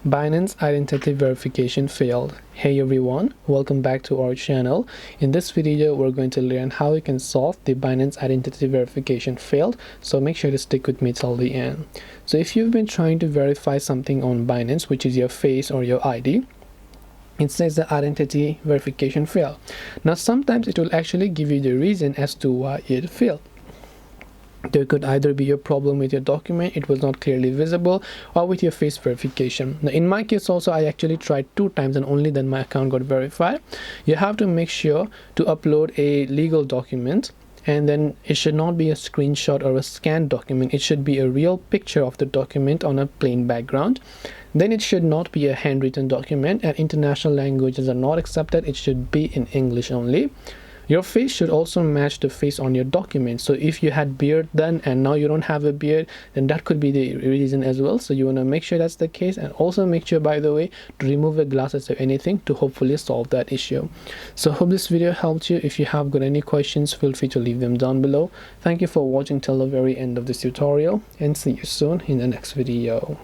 Binance identity verification failed. Hey everyone, welcome back to our channel. In this video, we're going to learn how we can solve the Binance identity verification failed. So make sure to stick with me till the end. So if you've been trying to verify something on Binance, which is your face or your ID, it says the identity verification failed. Now sometimes it will actually give you the reason as to why it failed. There could either be a problem with your document, it was not clearly visible, or with your face verification. Now in my case also, I actually tried 2 times and only then my account got verified. You have to make sure to upload a legal document, and then it should not be a screenshot or a scanned document. It should be a real picture of the document on a plain background. Then it should not be a handwritten document, and international languages are not accepted. It should be in English only. Your face should also match the face on your document. So if you had beard then and now you don't have a beard, then that could be the reason as well. So you want to make sure that's the case, and also make sure, by the way, to remove the glasses or anything to hopefully solve that issue. So hope this video helped you. If you have got any questions, feel free to leave them down below. Thank you for watching till the very end of this tutorial, and see you soon in the next video.